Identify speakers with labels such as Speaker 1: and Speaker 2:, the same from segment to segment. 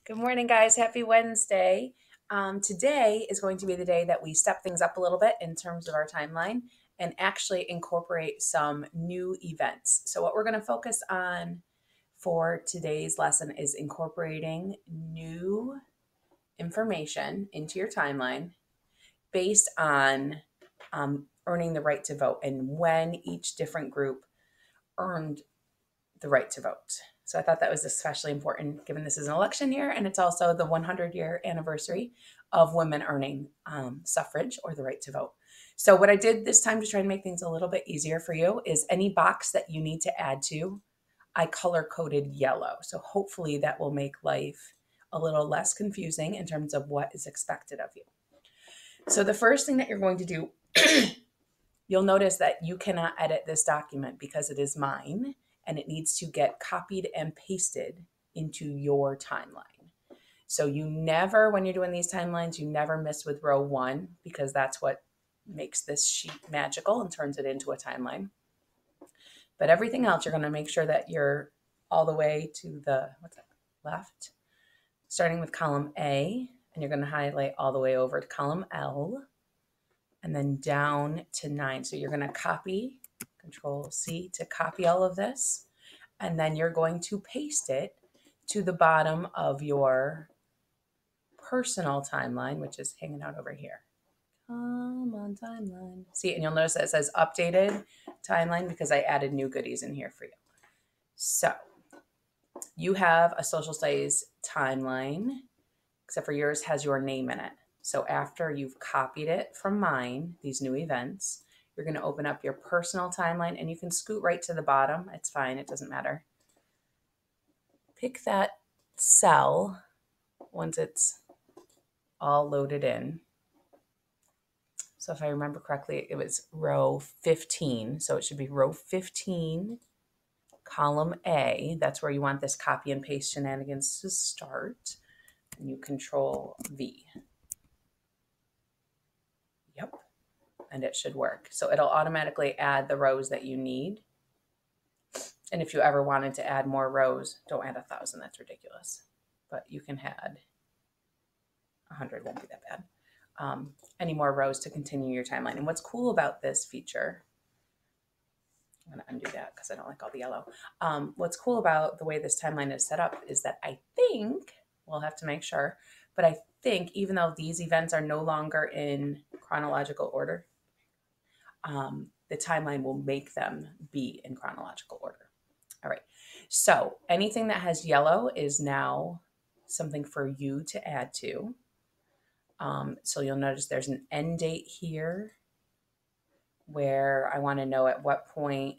Speaker 1: Good morning, guys. Happy Wednesday. Today is going to be the day that we step things up a little bit in terms of our timeline and actually incorporate some new events. So, what we're going to focus on for today's lesson is incorporating new information into your timeline based on earning the right to vote and when each different group earned the right to vote. So I thought that was especially important given this is an election year and it's also the 100-year anniversary of women earning suffrage or the right to vote. So what I did this time to try and make things a little bit easier for you is any box that you need to add to, I color coded yellow. So hopefully that will make life a little less confusing in terms of what is expected of you. So the first thing that you're going to do, you'll notice that you cannot edit this document because it is mine and it needs to get copied and pasted into your timeline. So you never, when you're doing these timelines, you never miss with row 1 because that's what makes this sheet magical and turns it into a timeline. But everything else, you're going to make sure that you're all the way to the left, starting with column A, and you're going to highlight all the way over to column L, and then down to 9. So you're going to copy, Control C to copy all of this, and then you're going to paste it to the bottom of your personal timeline, which is hanging out over here. Come on, timeline. See, and you'll notice that it says updated timeline because I added new goodies in here for you. So you have a social studies timeline, except for yours has your name in it. So after you've copied it from mine, these new events, you're going to open up your personal timeline and you can scoot right to the bottom. It's fine. It doesn't matter. Pick that cell once it's all loaded in. So if I remember correctly, it was row 15. So it should be row 15, column A. That's where you want this copy and paste shenanigans to start. And you Control V. Yep. And it should work. So it'll automatically add the rows that you need. And if you ever wanted to add more rows, don't add 1,000. That's ridiculous. But you can add 100. Won't be that bad. Any more rows to continue your timeline. And what's cool about this feature, I'm going to undo that because I don't like all the yellow. What's cool about the way this timeline is set up is that I think, we'll have to make sure, but I think even though these events are no longer in chronological order, the timeline will make them be in chronological order. All right. So anything that has yellow is now something for you to add to. So you'll notice there's an end date here where I want to know at what point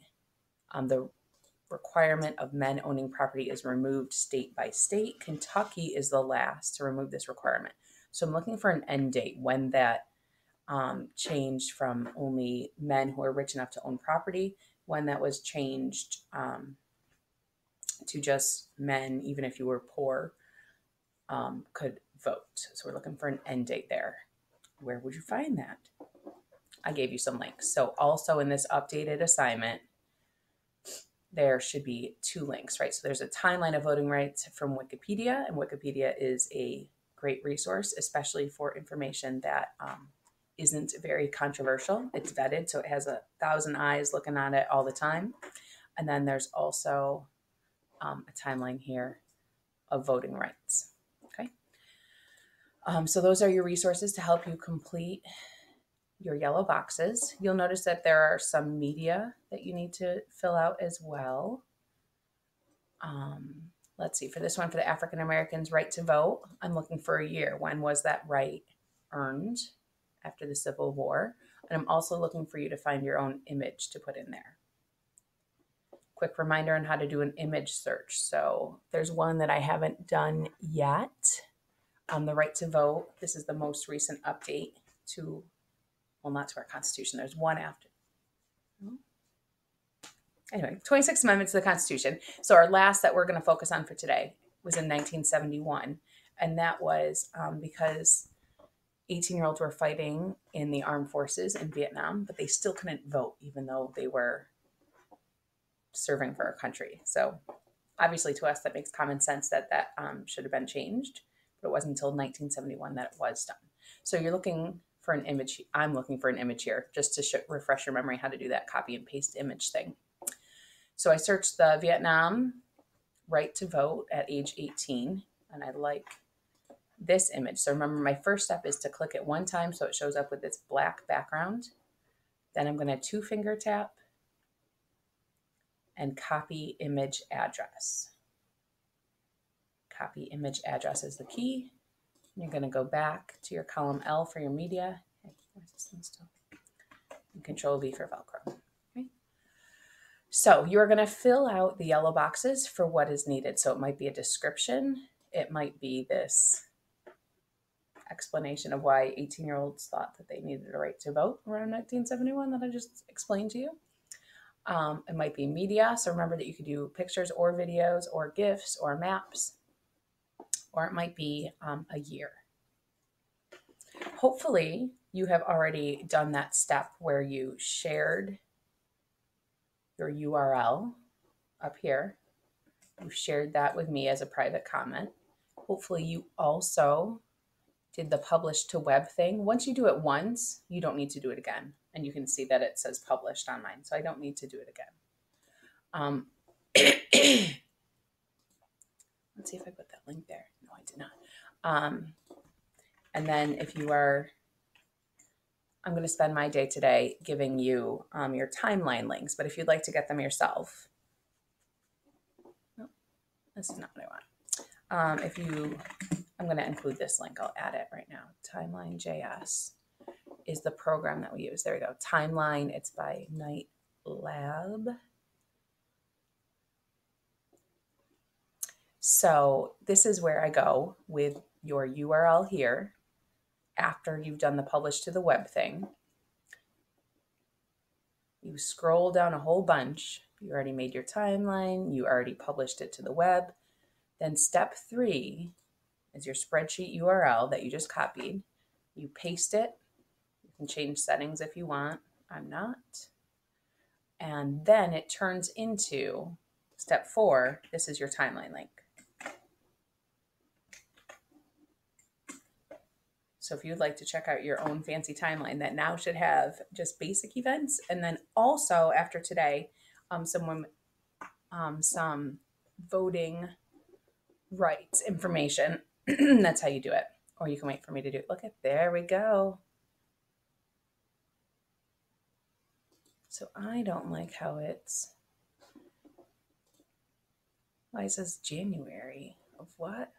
Speaker 1: the requirement of men owning property is removed state by state. Kentucky is the last to remove this requirement. So I'm looking for an end date when that changed from only men who are rich enough to own property, when that was changed to just men, even if you were poor, could vote. So we're looking for an end date there. Where would you find that? I gave you some links. So also in this updated assignment, there should be 2 links, right? So there's a timeline of voting rights from Wikipedia, and Wikipedia is a great resource, especially for information that isn't very controversial. It's vetted, so it has 1,000 eyes looking at it all the time. And then there's also a timeline here of voting rights. Okay. So those are your resources to help you complete your yellow boxes. You'll notice that there are some media that you need to fill out as well. Let's see, for this one, for the African Americans' right to vote, I'm looking for a year. When was that right earned after the Civil War? And I'm also looking for you to find your own image to put in there. Quick reminder on how to do an image search. So there's one that I haven't done yet. The right to vote. This is the most recent update to, well, not to our Constitution. There's one after. Anyway, 26th Amendment to the Constitution. So our last that we're going to focus on for today was in 1971. And that was because 18-year-olds were fighting in the armed forces in Vietnam, but they still couldn't vote even though they were serving for our country. So Obviously, to us, that makes common sense that that should have been changed, but it wasn't until 1971 that it was done. So you're looking for an image. I'm looking for an image here just to refresh your memory how to do that copy and paste image thing. So I searched the Vietnam right to vote at age 18, and I like this image. So remember, my first step is to click it one time so it shows up with this black background. Then I'm going to 2-finger tap and copy image address. Copy image address is the key. You're going to go back to your column L for your media. Where's this one still? And Control V for Velcro. Okay. So you're going to fill out the yellow boxes for what is needed. So it might be a description. It might be this explanation of why 18-year-olds thought that they needed a right to vote around 1971 that I just explained to you. It might be media. So remember that you could do pictures or videos or GIFs or maps, or it might be a year. Hopefully you have already done that step where you shared your URL up here. You shared that with me as a private comment. Hopefully you also did the publish to web thing. Once you do it once, you don't need to do it again. And you can see that it says published on mine, so I don't need to do it again. Let's see if I put that link there. No, I did not. And then if you are, I'm going to spend my day today giving you your timeline links, but if you'd like to get them yourself, no, this is not what I want. I'm going to include this link. I'll add it right now. Timeline.js is the program that we use. There we go. Timeline. It's by Night Lab. So this is where I go with your URL here. After you've done the publish to the web thing, you scroll down a whole bunch. You already made your timeline. You already published it to the web. Then step 3 is your spreadsheet URL that you just copied. You paste it. You can change settings if you want. I'm not. And then it turns into step 4. This is your timeline link. So if you'd like to check out your own fancy timeline that now should have just basic events, and then also after today, some voting rights information. That's how you do it. Or you can wait for me to do it. Look at, there we go. So I don't like how it's, why it says January of what?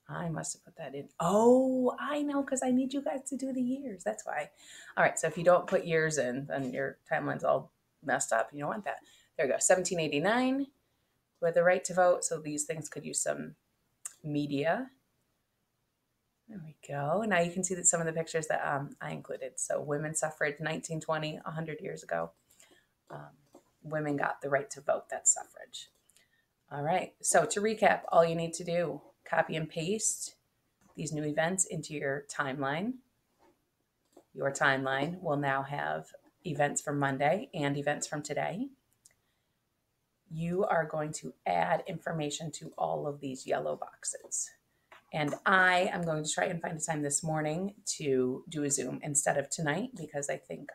Speaker 1: I must have put that in. Oh, I know, because I need you guys to do the years. That's why. All right, so if you don't put years in, then your timeline's all messed up. You don't want that. There we go, 1789 with the right to vote. So these things could use some media. There we go. Now you can see that some of the pictures that I included. So women's suffrage, 1920, 100 years ago. Women got the right to vote. That's suffrage. All right, so to recap, all you need to do, copy and paste these new events into your timeline. Your timeline will now have events from Monday and events from today. You are going to add information to all of these yellow boxes. And I am going to try and find a time this morning to do a Zoom instead of tonight, because I think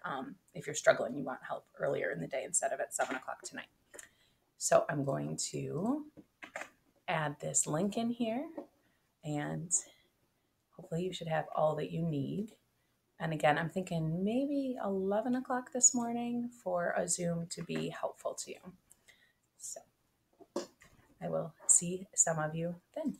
Speaker 1: if you're struggling, you want help earlier in the day instead of at 7 o'clock tonight. So I'm going to add this link in here, and hopefully you should have all that you need. And again, I'm thinking maybe 11 o'clock this morning for a Zoom to be helpful to you. So I will see some of you then.